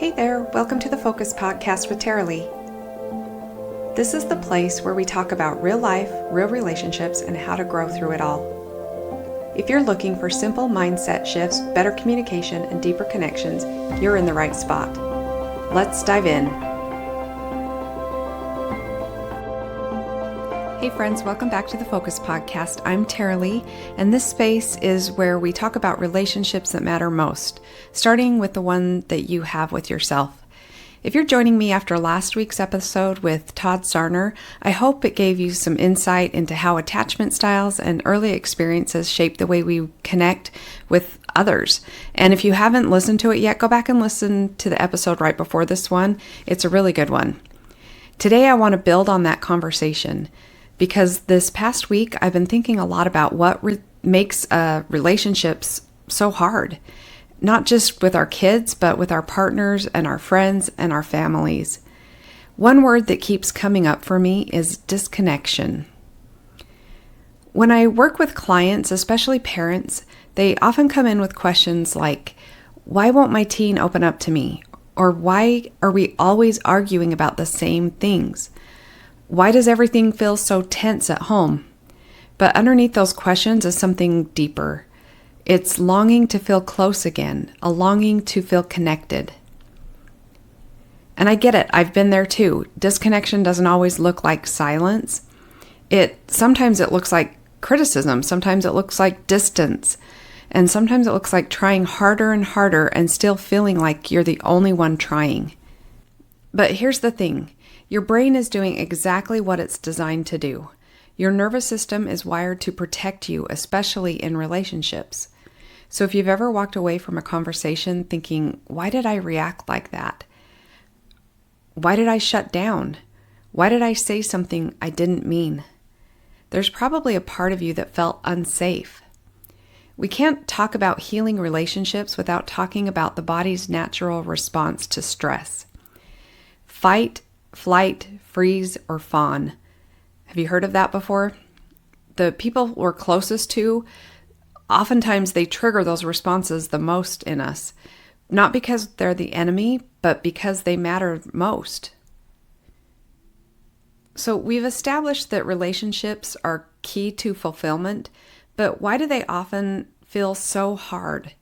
Hey there, welcome to the Focus Podcast with Taralee. This is the place where we talk about real life, real relationships, and how to grow through it all. If you're looking for simple mindset shifts, better communication, and deeper connections, you're in the right spot. Let's dive in. Hey friends, welcome back to the Focus Podcast. I'm Taralee, and this space is where we talk about relationships that matter most, starting with the one that you have with yourself. If you're joining me after last week's episode with Todd Sarner, I hope it gave you some insight into how attachment styles and early experiences shape the way we connect with others. And if you haven't listened to it yet, go back and listen to the episode right before this one. It's a really good one. Today, I want to build on that conversation, because this past week, I've been thinking a lot about what makes relationships so hard, not just with our kids, but with our partners and our friends and our families. One word that keeps coming up for me is disconnection. When I work with clients, especially parents, they often come in with questions like, why won't my teen open up to me? Or why are we always arguing about the same things? Why does everything feel so tense at home? But underneath those questions is something deeper. It's longing to feel close again, a longing to feel connected. And I get it, I've been there too. Disconnection doesn't always look like silence. Sometimes it looks like criticism, sometimes it looks like distance, and sometimes it looks like trying harder and harder and still feeling like you're the only one trying. But here's the thing. Your brain is doing exactly what it's designed to do. Your nervous system is wired to protect you, especially in relationships. So if you've ever walked away from a conversation thinking, why did I react like that? Why did I shut down? Why did I say something I didn't mean? There's probably a part of you that felt unsafe. We can't talk about healing relationships without talking about the body's natural response to stress. Fight, flight, freeze, or fawn. Have you heard of that before? The people we're closest to, oftentimes they trigger those responses the most in us. Not because they're the enemy, but because they matter most. So we've established that relationships are key to fulfillment, but why do they often feel so hard?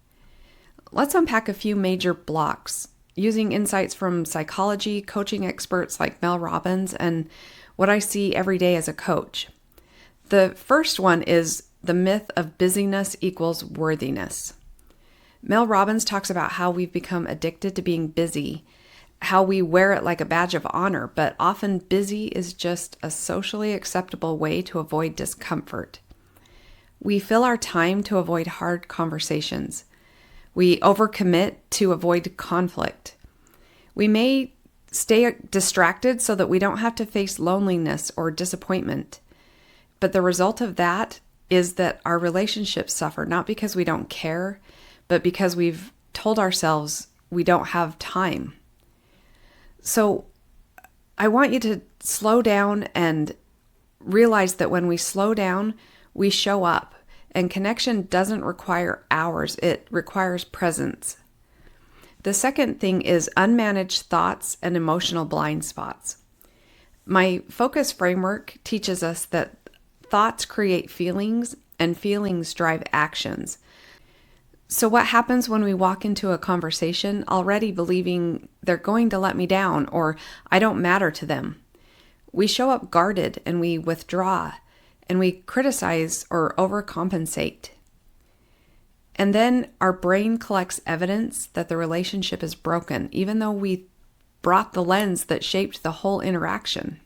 Let's unpack a few major blocks, using insights from psychology, coaching experts like Mel Robbins, and what I see every day as a coach. The first one is the myth of busyness equals worthiness. Mel Robbins talks about how we've become addicted to being busy, how we wear it like a badge of honor, but often busy is just a socially acceptable way to avoid discomfort. We fill our time to avoid hard conversations. We overcommit to avoid conflict. We may stay distracted so that we don't have to face loneliness or disappointment. But the result of that is that our relationships suffer, not because we don't care, but because we've told ourselves we don't have time. So I want you to slow down and realize that when we slow down, we show up. And connection doesn't require hours, it requires presence. The second thing is unmanaged thoughts and emotional blind spots. My focus framework teaches us that thoughts create feelings and feelings drive actions. So what happens when we walk into a conversation already believing they're going to let me down or I don't matter to them? We show up guarded and we withdraw. And we criticize or overcompensate. And then our brain collects evidence that the relationship is broken, even though we brought the lens that shaped the whole interaction.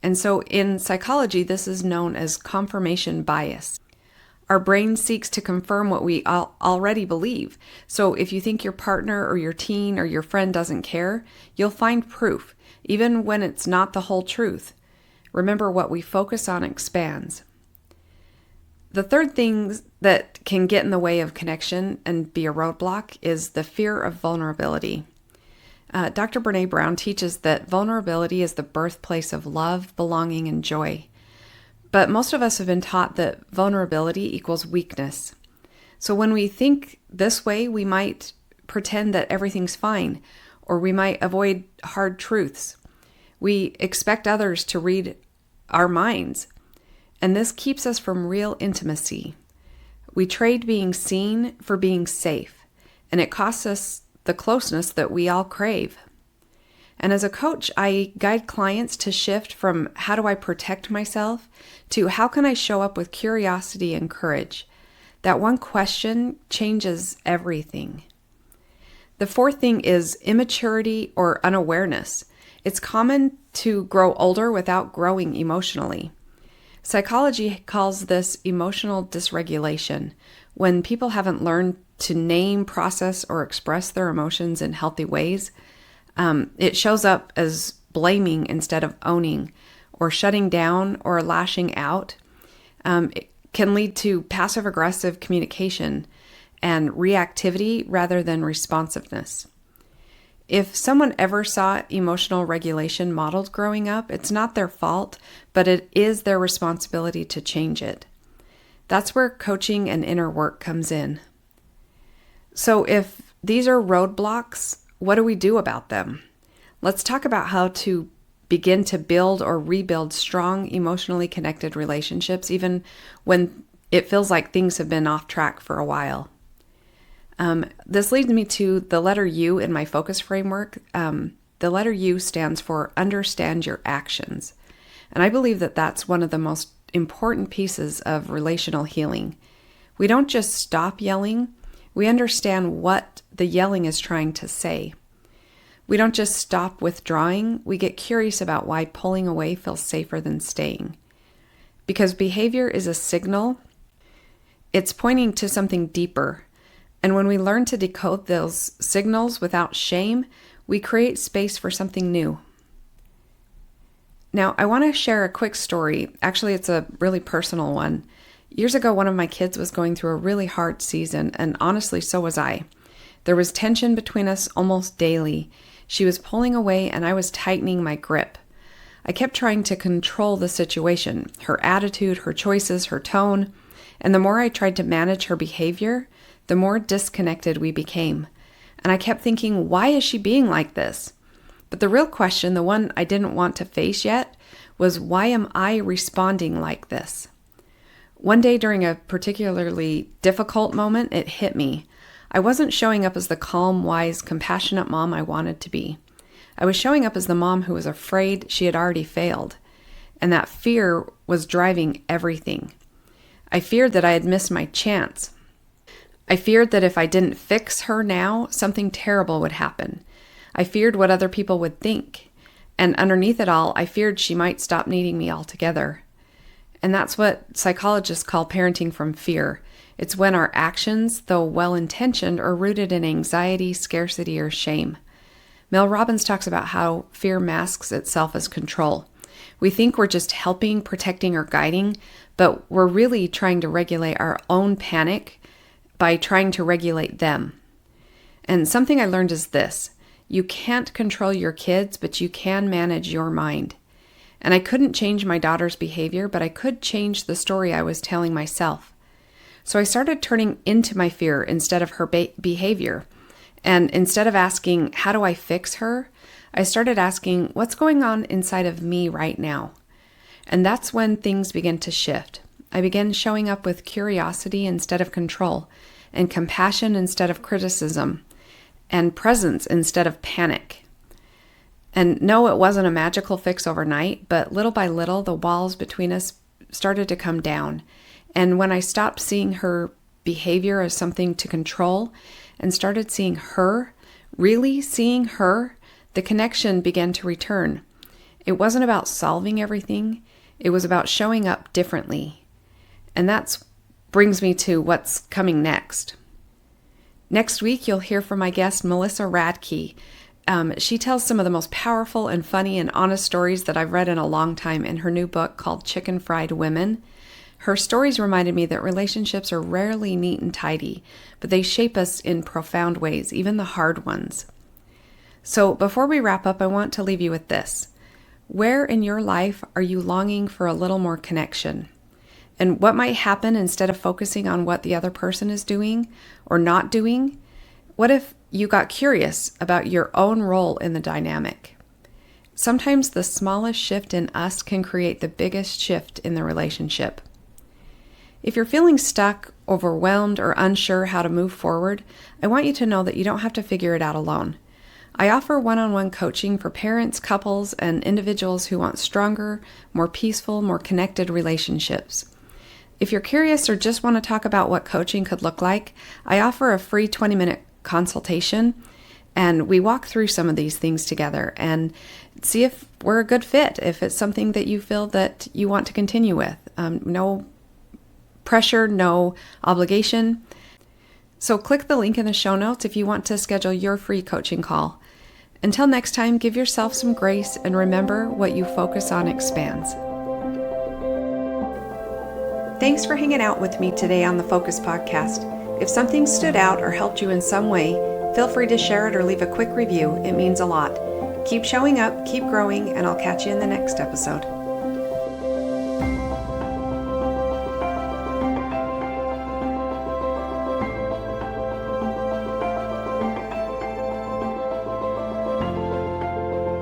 And so in psychology, this is known as confirmation bias. Our brain seeks to confirm what we already believe. So if you think your partner or your teen or your friend doesn't care, you'll find proof, even when it's not the whole truth. Remember, what we focus on expands. The third thing that can get in the way of connection and be a roadblock is the fear of vulnerability. Dr. Brené Brown teaches that vulnerability is the birthplace of love, belonging, and joy. But most of us have been taught that vulnerability equals weakness. So when we think this way, we might pretend that everything's fine, or we might avoid hard truths. We expect others to read our minds, and this keeps us from real intimacy. We trade being seen for being safe, and it costs us the closeness that we all crave. And as a coach, I guide clients to shift from how do I protect myself to how can I show up with curiosity and courage. That one question changes everything. The fourth thing is immaturity or unawareness. It's common to grow older without growing emotionally. Psychology calls this emotional dysregulation, when people haven't learned to name, process, or express their emotions in healthy ways. It shows up as blaming instead of owning, or shutting down or lashing out. It can lead to passive-aggressive communication and reactivity rather than responsiveness. If someone ever saw emotional regulation modeled growing up, it's not their fault, but it is their responsibility to change it. That's where coaching and inner work comes in. So if these are roadblocks, what do we do about them? Let's talk about how to begin to build or rebuild strong, emotionally connected relationships, even when it feels like things have been off track for a while. This leads me to the letter U in my focus framework. The letter U stands for understand your actions. And I believe that that's one of the most important pieces of relational healing. We don't just stop yelling, we understand what the yelling is trying to say. We don't just stop withdrawing, we get curious about why pulling away feels safer than staying. Because behavior is a signal, it's pointing to something deeper. And when we learn to decode those signals without shame, we create space for something new. Now, I want to share a quick story. Actually, it's a really personal one. Years ago, one of my kids was going through a really hard season, and honestly, so was I. There was tension between us almost daily. She was pulling away, and I was tightening my grip. I kept trying to control the situation, her attitude, her choices, her tone, and the more I tried to manage her behavior, the more disconnected we became. And I kept thinking, why is she being like this? But the real question, the one I didn't want to face yet, was why am I responding like this? One day during a particularly difficult moment, it hit me. I wasn't showing up as the calm, wise, compassionate mom I wanted to be. I was showing up as the mom who was afraid she had already failed. And that fear was driving everything. I feared that I had missed my chance. I feared that if I didn't fix her now, something terrible would happen. I feared what other people would think. And underneath it all, I feared she might stop needing me altogether. And that's what psychologists call parenting from fear. It's when our actions, though well-intentioned, are rooted in anxiety, scarcity, or shame. Mel Robbins talks about how fear masks itself as control. We think we're just helping, protecting, or guiding, but we're really trying to regulate our own panic by trying to regulate them. And something I learned is this: you can't control your kids, but you can manage your mind. And I couldn't change my daughter's behavior, but I could change the story I was telling myself. So I started turning into my fear instead of her behavior. And instead of asking, how do I fix her? I started asking, what's going on inside of me right now? And that's when things began to shift. I began showing up with curiosity instead of control, and compassion instead of criticism, and presence instead of panic. And no, it wasn't a magical fix overnight, but little by little, the walls between us started to come down. And when I stopped seeing her behavior as something to control and started seeing her, really seeing her, the connection began to return. It wasn't about solving everything. It was about showing up differently. And that brings me to what's coming next. Next week, you'll hear from my guest, Melissa Radke. She tells some of the most powerful and funny and honest stories that I've read in a long time in her new book called Chicken Fried Women. Her stories reminded me that relationships are rarely neat and tidy, but they shape us in profound ways, even the hard ones. So before we wrap up, I want to leave you with this. Where in your life are you longing for a little more connection? And what might happen instead of focusing on what the other person is doing or not doing? What if you got curious about your own role in the dynamic. Sometimes the smallest shift in us can create the biggest shift in the relationship. If you're feeling stuck, overwhelmed, or unsure how to move forward, I want you to know that you don't have to figure it out alone. I offer one-on-one coaching for parents, couples, and individuals who want stronger, more peaceful, more connected relationships. If you're curious or just want to talk about what coaching could look like, I offer a free 20-minute consultation, and we walk through some of these things together and see if we're a good fit, if it's something that you feel that you want to continue with. No pressure, no obligation. So click the link in the show notes if you want to schedule your free coaching call. Until next time, give yourself some grace and remember, what you focus on expands. Thanks for hanging out with me today on the Focus Podcast. If something stood out or helped you in some way, feel free to share it or leave a quick review. It means a lot. Keep showing up, keep growing, and I'll catch you in the next episode.